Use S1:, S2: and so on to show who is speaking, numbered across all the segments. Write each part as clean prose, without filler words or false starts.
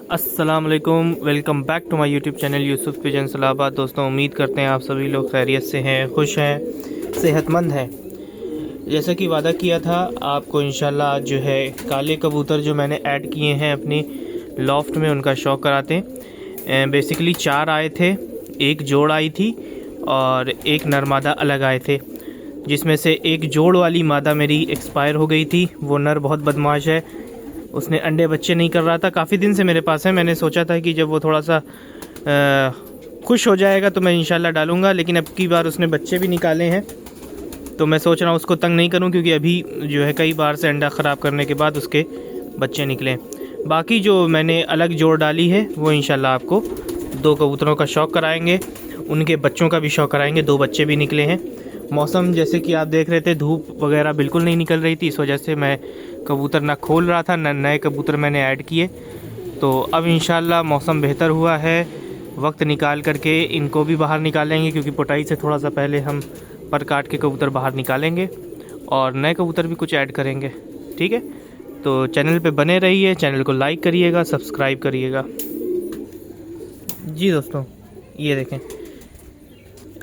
S1: अस्सलाम वालेकुम, welcome back to my YouTube channel Yusuf pigeon सलाहबाद। दोस्तों, उम्मीद करते हैं आप सभी लोग खैरियत से हैं, खुश हैं, सेहतमंद हैं। जैसा कि वादा किया था आपको, इंशाल्लाह आज जो है काले कबूतर जो मैंने ऐड किए हैं अपनी लॉफ्ट में, उनका शौक़ कराते हैं। बेसिकली 4 आए थे, एक जोड़ आई थी और एक नर मादा अलग आए थे, जिसमें से एक जोड़ वाली मादा मेरी एक्सपायर हो गई थी। वो नर बहुत बदमाश है, उसने अंडे बच्चे नहीं कर रहा था। काफ़ी दिन से मेरे पास है, मैंने सोचा था कि जब वो थोड़ा सा खुश हो जाएगा तो मैं इंशाल्लाह डालूँगा, लेकिन अब की बार उसने बच्चे भी निकाले हैं, तो मैं सोच रहा हूँ उसको तंग नहीं करूँ, क्योंकि अभी जो है कई बार से अंडा ख़राब करने के बाद उसके बच्चे निकले। बाकी जो मैंने अलग जोड़ डाली है वो इंशाल्लाह आपको 2 कबूतरों का शौक़ कराएँगे, उनके बच्चों का भी शौक़ कराएँगे। 2 बच्चे भी निकले हैं। मौसम जैसे कि आप देख रहे थे, धूप वगैरह बिल्कुल नहीं निकल रही थी, इस वजह से मैं कबूतर ना खोल रहा था, न नए कबूतर मैंने ऐड किए। तो अब इंशाल्लाह मौसम बेहतर हुआ है, वक्त निकाल करके इनको भी बाहर निकालेंगे, क्योंकि पोटाई से थोड़ा सा पहले हम पर काट के कबूतर बाहर निकालेंगे और नए कबूतर भी कुछ ऐड करेंगे। ठीक है, तो चैनल पे बने रहिए, चैनल को लाइक करिएगा, सब्सक्राइब करिएगा। जी दोस्तों, ये देखें,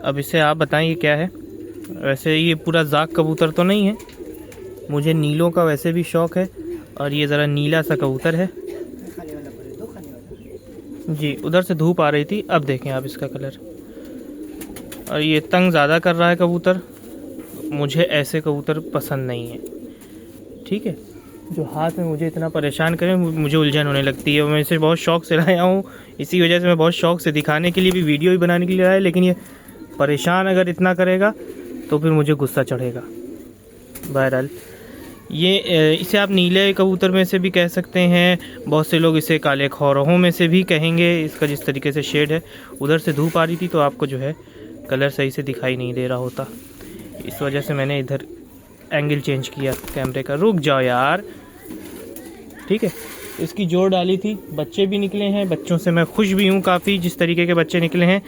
S1: अब इसे आप बताएं ये क्या है। वैसे ये पूरा जाक कबूतर तो नहीं है, मुझे नीलों का वैसे भी शौक़ है, और ये ज़रा नीला सा कबूतर है जी। उधर से धूप आ रही थी, अब देखें आप इसका कलर, और ये तंग ज़्यादा कर रहा है कबूतर। मुझे ऐसे कबूतर पसंद नहीं है, ठीक है, जो हाथ में मुझे इतना परेशान करें, मुझे उलझन होने लगती है। मैं इसे बहुत शौक़ से लाया हूँ, इसी वजह से मैं बहुत शौक़ से दिखाने के लिए भी, वीडियो भी बनाने के लिए लाया, लेकिन ये परेशान अगर इतना करेगा तो फिर मुझे गुस्सा चढ़ेगा। बहरहाल, ये इसे आप नीले कबूतर में से भी कह सकते हैं, बहुत से लोग इसे काले खौरों में से भी कहेंगे। इसका जिस तरीके से शेड है, उधर से धूप आ रही थी तो आपको जो है कलर सही से दिखाई नहीं दे रहा होता, इस वजह से मैंने इधर एंगल चेंज किया कैमरे का। रुक जाओ यार, ठीक है। इसकी जोड़ डाली थी, बच्चे भी निकले हैं, बच्चों से मैं खुश भी हूँ काफ़ी, जिस तरीके के बच्चे निकले हैं।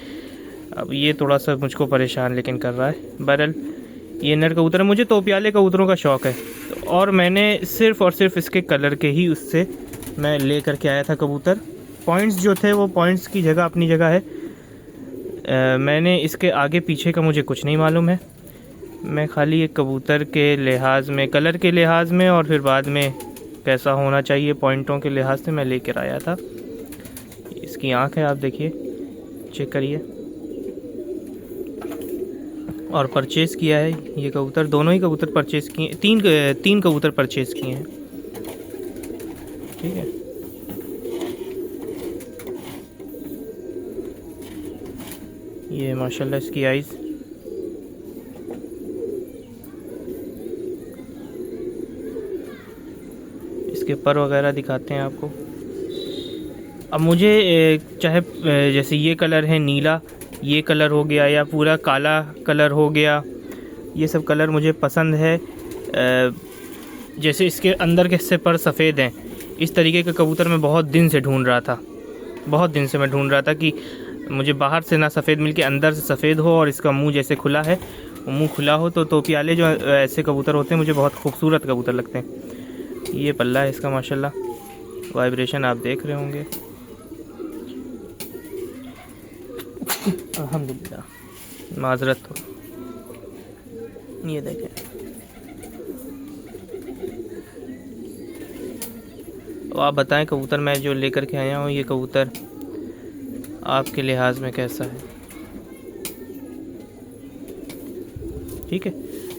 S1: अब ये थोड़ा सा मुझको परेशान लेकिन कर रहा है। बहरहाल, ये नर कबूतर है, मुझे तोपियाले कबूतरों का शौक़ है, और मैंने सिर्फ़ और सिर्फ इसके कलर के ही उससे मैं ले कर के आया था कबूतर। पॉइंट्स जो थे वो पॉइंट्स की जगह अपनी जगह है। मैंने इसके आगे पीछे का मुझे कुछ नहीं मालूम है, मैं खाली एक कबूतर के लिहाज में, कलर के लिहाज में, और फिर बाद में कैसा होना चाहिए पॉइंटों के लिहाज से मैं लेकर आया था। इसकी आँख है, आप देखिए, चेक करिए। और परचेज़ किया है ये कबूतर, दोनों ही कबूतर परचेज़ किए, तीन कबूतर परचेज़ किए हैं, ठीक है। ये माशाल्लाह इसकी आइज़, इसके पर वगैरह दिखाते हैं आपको। अब मुझे चाहे जैसे ये कलर है नीला, ये कलर हो गया, या पूरा काला कलर हो गया, ये सब कलर मुझे पसंद है। जैसे इसके अंदर के हिस्से पर सफ़ेद हैं, इस तरीके का कबूतर मैं बहुत दिन से ढूंढ रहा था, बहुत दिन से मैं ढूंढ रहा था कि मुझे बाहर से ना सफ़ेद मिल के अंदर से सफ़ेद हो, और इसका मुंह जैसे खुला है, मुंह खुला हो। तो तोपियाले जो ऐसे कबूतर होते हैं मुझे बहुत खूबसूरत कबूतर लगते हैं। ये पल्ला है इसका, माशाल्लाह, वाइब्रेशन आप देख रहे होंगे, अल्हम्दुलिल्लाह, माजरत हो। ये देखें, तो आप बताएं कबूतर मैं जो लेकर के आया हूँ, ये कबूतर आपके लिहाज में कैसा है, ठीक है।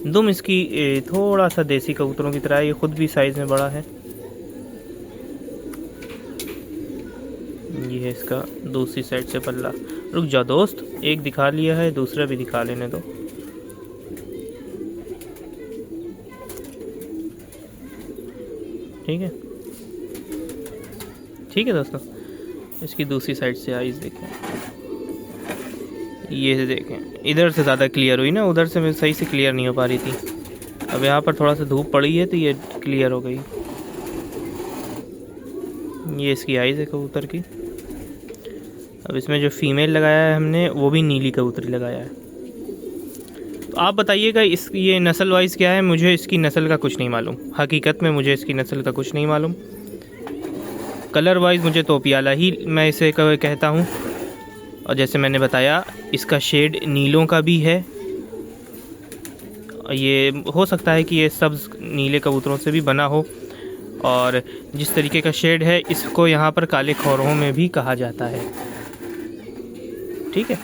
S1: दुम इसकी थोड़ा सा देसी कबूतरों की तरह है, ये ख़ुद भी साइज़ में बड़ा है। ये है इसका दूसरी साइड से पल्ला। रुक जाओ दोस्त, एक दिखा लिया है, दूसरा भी दिखा लेने दो। ठीक है, ठीक है दोस्तों, इसकी दूसरी साइड से आइज़ देखें, ये देखें, इधर से ज़्यादा क्लियर हुई ना, उधर से मैं सही से क्लियर नहीं हो पा रही थी। अब यहाँ पर थोड़ा सा धूप पड़ी है तो ये क्लियर हो गई। ये इसकी आइज़ है कबूतर की। अब इसमें जो फीमेल लगाया है हमने, वो भी नीली कबूतरी लगाया है। तो आप बताइएगा ये नस्ल वाइज क्या है। मुझे इसकी नस्ल का कुछ नहीं मालूम, हकीकत में मुझे इसकी नस्ल का कुछ नहीं मालूम। कलर वाइज मुझे तोपियाला ही मैं इसे कहता हूँ। और जैसे मैंने बताया इसका शेड नीलों का भी है। ये हो सकता है कि ये सब्ज़ नीले कबूतरों से भी बना हो। और जिस तरीके का शेड है इसको यहाँ पर काले खौरों में भी कहा जाता है। ठीक है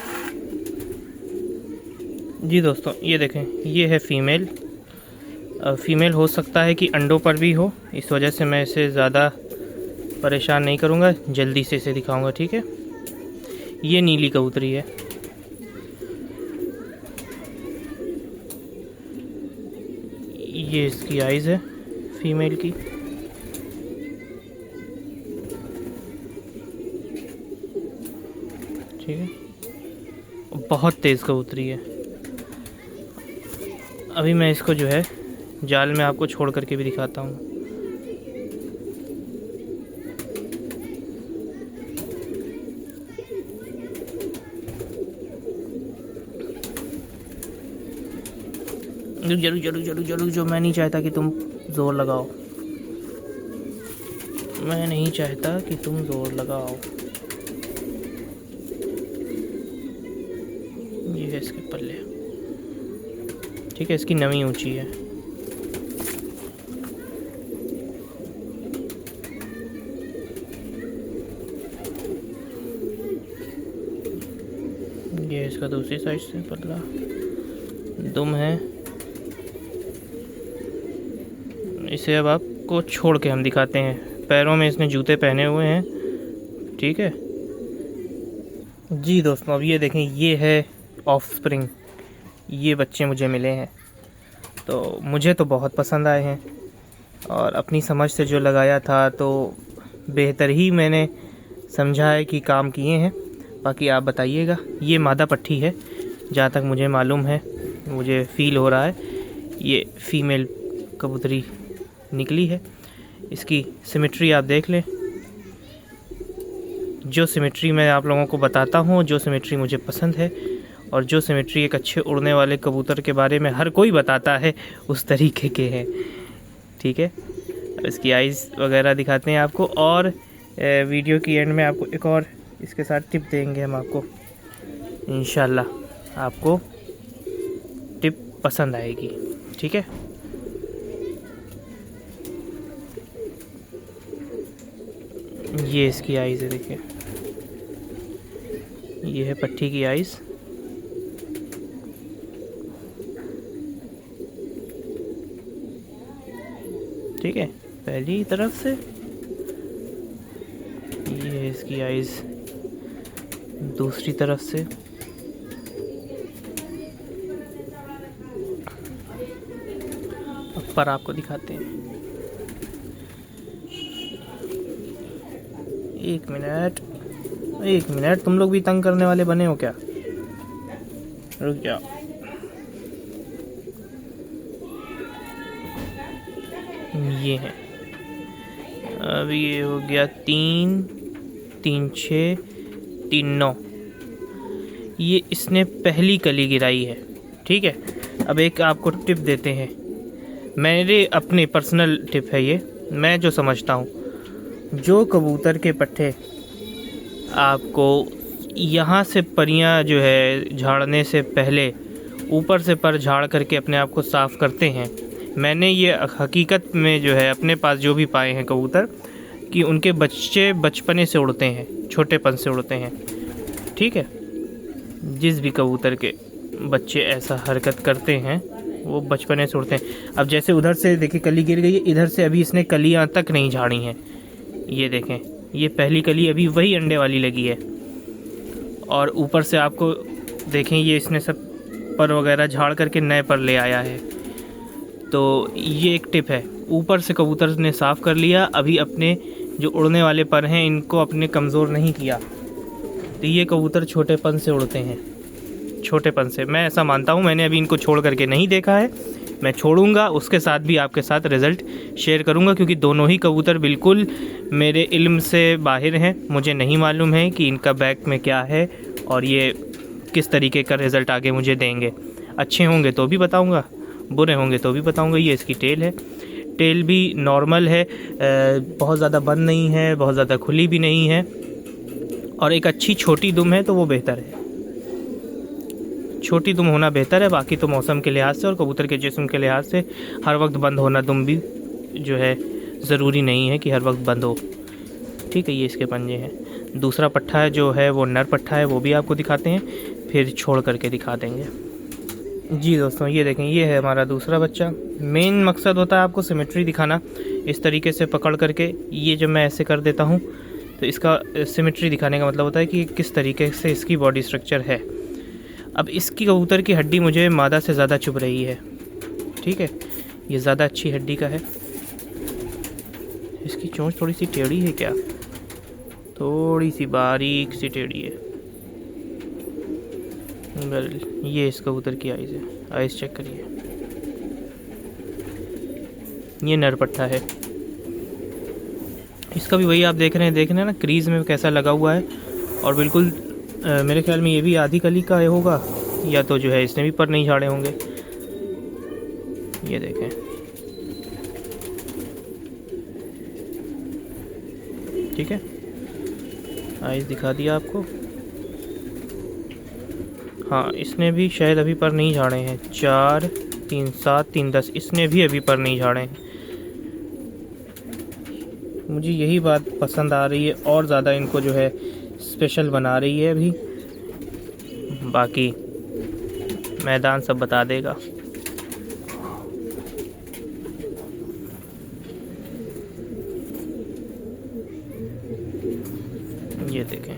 S1: जी दोस्तों, ये देखें ये है फ़ीमेल। फ़ीमेल हो सकता है कि अंडों पर भी हो, इस वजह से मैं इसे ज़्यादा परेशान नहीं करूँगा, जल्दी से इसे दिखाऊँगा। ठीक है, ये नीली कबूतरी है। ये इसकी आइज़ है फ़ीमेल की। ठीक है, बहुत तेज़ कबूतरी है। अभी मैं इसको जो है जाल में आपको छोड़ करके भी दिखाता हूँ। जरूर जरूर जरूर जरूर जो मैं नहीं चाहता कि तुम ज़ोर लगाओ, मैं नहीं चाहता कि तुम ज़ोर लगाओ। ये है इसके पल्ले। ठीक है, इसकी नमी ऊंची है। ये इसका दूसरी साइड से पतला दुम है। इसे अब आपको छोड़ के हम दिखाते हैं। पैरों में इसने जूते पहने हुए हैं। ठीक है जी दोस्तों, अब ये देखें, ये है ऑफस्प्रिंग। ये बच्चे मुझे मिले हैं तो मुझे तो बहुत पसंद आए हैं और अपनी समझ से जो लगाया था तो बेहतर ही मैंने समझा है कि काम किए हैं। बाकी आप बताइएगा। ये मादा पट्ठी है जहाँ तक मुझे मालूम है, मुझे फ़ील हो रहा है ये फ़ीमेल कबूतरी निकली है। इसकी सिमेट्री आप देख लें। जो सिमेट्री मैं आप लोगों को बताता हूँ, जो सिमेट्री मुझे पसंद है और जो सिमेट्री एक अच्छे उड़ने वाले कबूतर के बारे में हर कोई बताता है, उस तरीके के हैं। ठीक है, इसकी आइज़ वगैरह दिखाते हैं आपको और वीडियो की एंड में आपको एक और इसके साथ टिप देंगे हम आपको। इंशाल्लाह आपको टिप पसंद आएगी। ठीक है, ये इसकी आइज़ है, देखिए ये है पट्टी की आइज़। ठीक है, पहली तरफ से ये है इसकी आइज़, दूसरी तरफ से ऊपर आपको दिखाते हैं। एक मिनट, तुम लोग भी तंग करने वाले बने हो क्या? रुक जाओ। ये है, अब ये हो गया 3 3 6 3 9। ये इसने पहली कली गिराई है। ठीक है, अब एक आपको टिप देते हैं, मेरे अपने पर्सनल टिप है ये, मैं जो समझता हूँ। जो कबूतर के पट्टे आपको यहाँ से परियां जो है झाड़ने से पहले ऊपर से पर झाड़ करके अपने आप को साफ़ करते हैं, मैंने ये हकीकत में जो है अपने पास जो भी पाए हैं कबूतर कि उनके बच्चे बचपने से उड़ते हैं, छोटेपन से उड़ते हैं। ठीक है, जिस भी कबूतर के बच्चे ऐसा हरकत करते हैं वो बचपने से उड़ते हैं। अब जैसे उधर से देखिए कली गिर गई है, इधर से अभी इसने कलियां तक नहीं झाड़ी हैं। ये देखें, ये पहली कली अभी वही अंडे वाली लगी है और ऊपर से आपको देखें ये इसने सब पर वगैरह झाड़ करके नए पर ले आया है। तो ये एक टिप है, ऊपर से कबूतर ने साफ़ कर लिया, अभी अपने जो उड़ने वाले पर हैं इनको अपने कमज़ोर नहीं किया। तो ये कबूतर छोटेपन से उड़ते हैं, छोटेपन से, मैं ऐसा मानता हूँ। मैंने अभी इनको छोड़ करके नहीं देखा है, मैं छोड़ूंगा, उसके साथ भी आपके साथ रिज़ल्ट शेयर करूंगा, क्योंकि दोनों ही कबूतर बिल्कुल मेरे इल्म से बाहर हैं। मुझे नहीं मालूम है कि इनका बैक में क्या है और ये किस तरीके का रिज़ल्ट आगे मुझे देंगे। अच्छे होंगे तो भी बताऊंगा, बुरे होंगे तो भी बताऊंगा। ये इसकी टेल है, टेल भी नॉर्मल है, बहुत ज़्यादा बंद नहीं है, बहुत ज़्यादा खुली भी नहीं है, और एक अच्छी छोटी दुम है तो वो बेहतर है। छोटी दुम होना बेहतर है। बाकी तो मौसम के लिहाज से और कबूतर के जिस्म के लिहाज से हर वक्त बंद होना दुम भी जो है ज़रूरी नहीं है कि हर वक्त बंद हो। ठीक है, ये इसके पंजे हैं। दूसरा पट्ठा है जो है वो नर पट्ठा है, वो भी आपको दिखाते हैं, फिर छोड़ करके दिखा देंगे। जी दोस्तों, ये देखें, ये है हमारा दूसरा बच्चा। मेन मकसद होता है आपको सिमेट्री दिखाना। इस तरीके से पकड़ करके ये जब मैं ऐसे कर देता हूँ तो इसका सिमेट्री दिखाने का मतलब होता है कि किस तरीके से इसकी बॉडी स्ट्रक्चर है। अब इसकी कबूतर की हड्डी मुझे मादा से ज़्यादा चुभ रही है। ठीक है, ये ज़्यादा अच्छी हड्डी का है। इसकी चोंच थोड़ी सी टेढ़ी है क्या? थोड़ी सी बारीक सी टेढ़ी है। ये इस कबूतर की आइज़ है, आइज़ चेक करिए। ये नर पट्ठा है। इसका भी वही आप देख रहे हैं ना, क्रीज़ में कैसा लगा हुआ है, और बिल्कुल मेरे ख्याल में ये भी आधी कली का होगा, या तो जो है इसने भी पर नहीं झाड़े होंगे। ये देखें, ठीक है, आइज़ दिखा दिया आपको। हाँ, इसने भी शायद अभी पर नहीं झाड़े हैं। 4, 3, 7, 3, 10, इसने भी अभी पर नहीं झाड़े हैं। मुझे यही बात पसंद आ रही है, और ज़्यादा इनको जो है स्पेशल बना रही है अभी। बाकी मैदान सब बता देगा। ये देखें,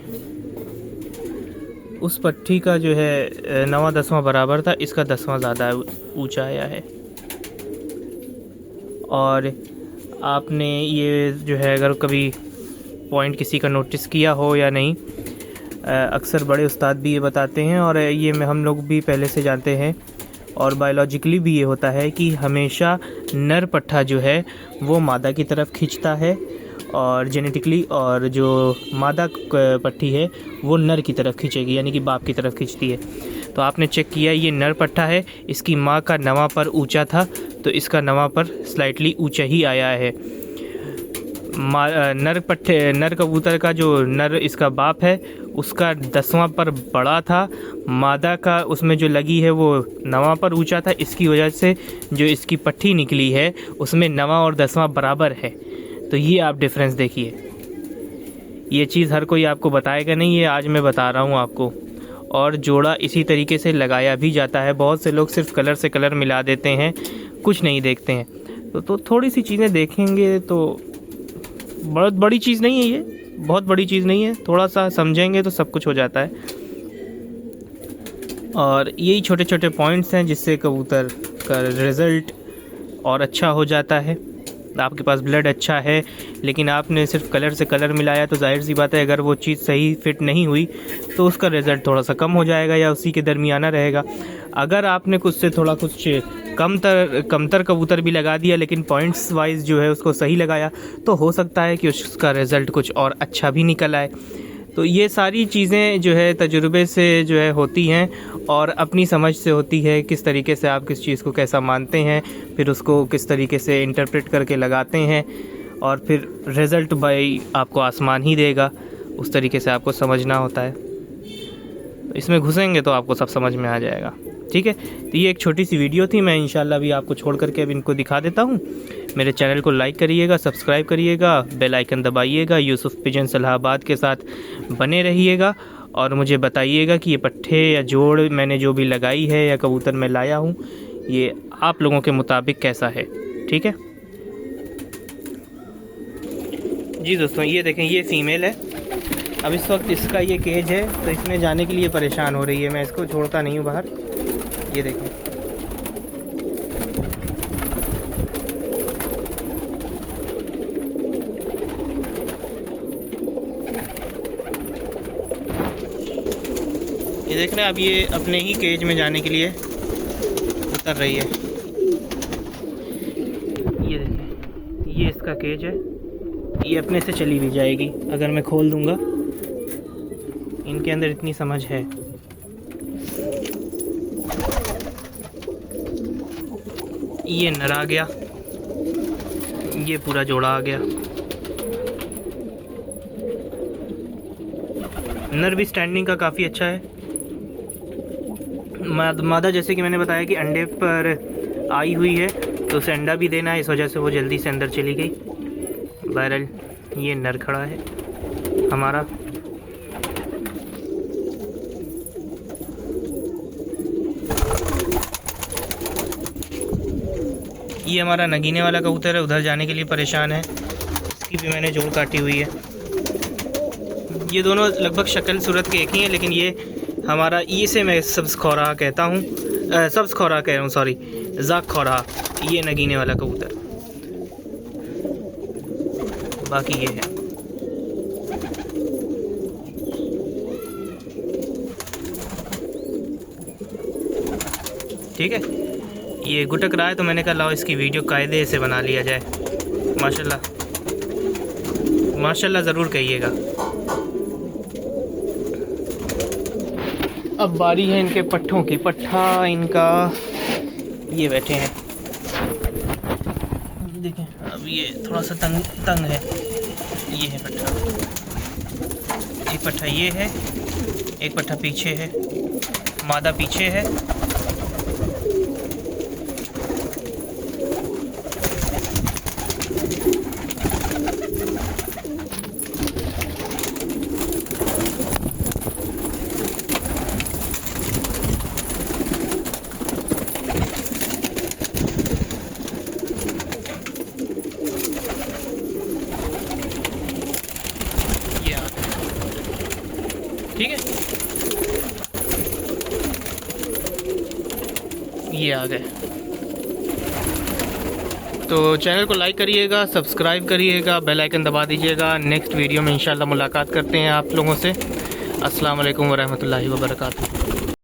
S1: उस पट्टी का जो है 9वां 10वां बराबर था, इसका 10वां ज़्यादा ऊंचा आया है। और आपने ये जो है अगर कभी पॉइंट किसी का नोटिस किया हो या नहीं, अक्सर बड़े उस्ताद भी ये बताते हैं, और ये हम लोग भी पहले से जानते हैं, और बायोलॉजिकली भी ये होता है कि हमेशा नर पट्ठा जो है वो मादा की तरफ खींचता है, और जेनेटिकली, और जो मादा पट्टी है वो नर की तरफ खींचेगी, यानी कि बाप की तरफ खींचती है। तो आपने चेक किया, ये नर पट्ठा है, इसकी माँ का नवा पर ऊंचा था, तो इसका नवा पर स्लाइटली ऊंचा ही आया है। नर कबूतर का जो नर इसका बाप है उसका 10वां पर बड़ा था, मादा का उसमें जो लगी है वो 9वां पर ऊंचा था। इसकी वजह से जो इसकी पट्टी निकली है उसमें 9वां और 10वां बराबर है। तो ये आप डिफरेंस देखिए। ये चीज़ हर कोई आपको बताएगा नहीं, ये आज मैं बता रहा हूँ आपको। और जोड़ा इसी तरीके से लगाया भी जाता है। बहुत से लोग सिर्फ कलर से कलर मिला देते हैं, कुछ नहीं देखते हैं। तो थोड़ी सी चीज़ें देखेंगे तो बहुत बड़ी चीज़ नहीं है, ये बहुत बड़ी चीज़ नहीं है। थोड़ा सा समझेंगे तो सब कुछ हो जाता है। और यही छोटे छोटे पॉइंट्स हैं जिससे कबूतर का रिज़ल्ट और अच्छा हो जाता है। आपके पास ब्लड अच्छा है, लेकिन आपने सिर्फ कलर से कलर मिलाया, तो जाहिर सी बात है अगर वो चीज़ सही फिट नहीं हुई तो उसका रिज़ल्ट थोड़ा सा कम हो जाएगा या उसी के दरमियाना रहेगा। अगर आपने कुछ से थोड़ा कुछ कमतर कबूतर भी लगा दिया, लेकिन पॉइंट्स वाइज जो है उसको सही लगाया, तो हो सकता है कि उसका रिज़ल्ट कुछ और अच्छा भी निकल आए। तो ये सारी चीज़ें जो है तजुर्बे से जो है होती हैं, और अपनी समझ से होती है। किस तरीके से आप किस चीज़ को कैसा मानते हैं, फिर उसको किस तरीके से इंटरप्रेट करके लगाते हैं, और फिर रिज़ल्ट भाई आपको आसमान ही देगा। उस तरीके से आपको समझना होता है। इसमें घुसेंगे तो आपको सब समझ में आ जाएगा। ठीक है, तो ये एक छोटी सी वीडियो थी। मैं इंशाल्लाह अभी आपको छोड़ करके अब इनको दिखा देता हूँ। मेरे चैनल को लाइक करिएगा, सब्सक्राइब करिएगा, बेल आइकन दबाइएगा, यूसुफ पिजन इलाहाबाद के साथ बने रहिएगा, और मुझे बताइएगा कि ये पट्ठे या जोड़ मैंने जो भी लगाई है या कबूतर मैं लाया हूँ, ये आप लोगों के मुताबिक कैसा है। ठीक है जी दोस्तों, ये देखें, ये फ़ीमेल है। अब इस वक्त इसका ये केज है, तो इसमें जाने के लिए परेशान हो रही है। मैं इसको छोड़ता नहीं हूँ बाहर। ये देखें, ये देख रहे हैं। अब ये अपने ही केज में जाने के लिए उतर रही है। ये देखिए, ये इसका केज है। ये अपने से चली भी जाएगी अगर मैं खोल दूंगा। इनके अंदर इतनी समझ है। ये नर आ गया। ये पूरा जोड़ा आ गया। नर भी स्टैंडिंग का काफ़ी अच्छा है। मादा जैसे कि मैंने बताया कि अंडे पर आई हुई है, तो उसे अंडा भी देना है, इस वजह से वो जल्दी से अंदर चली गई। बहरहाल ये नर खड़ा है हमारा। ये हमारा नगीने वाला कबूतर है, उधर जाने के लिए परेशान है। इसकी भी मैंने जोड़ काटी हुई है। ये दोनों लगभग शक्ल सूरत के एक ही हैं, लेकिन ये हमारा से मैं सब्ज़ खौरा कहता हूँ, सब्ज़ खौरा कह रहा हूँ, सॉरी, ज़ाक खौरा। ये नगीने वाला कबूतर, बाकी ये है। ठीक है, ये गुटक रहा है तो मैंने कहा लाओ इसकी वीडियो कायदे से बना लिया जाए। माशाल्लाह माशाल्लाह ज़रूर कहिएगा। अब बारी है इनके पट्ठों की। पट्ठा इनका ये बैठे हैं, देखें। अब ये थोड़ा सा तंग है। ये है पट्ठा, एक पट्ठा ये है, एक पट्ठा पीछे है, मादा पीछे है। ठीक है, ये आ गए। तो चैनल को लाइक करिएगा, सब्सक्राइब करिएगा, बेल आइकन दबा दीजिएगा। नेक्स्ट वीडियो में इंशाल्लाह मुलाकात करते हैं आप लोगों से। अस्सलाम वालेकुम वरहमतुल्लाहि वबरकातुहू।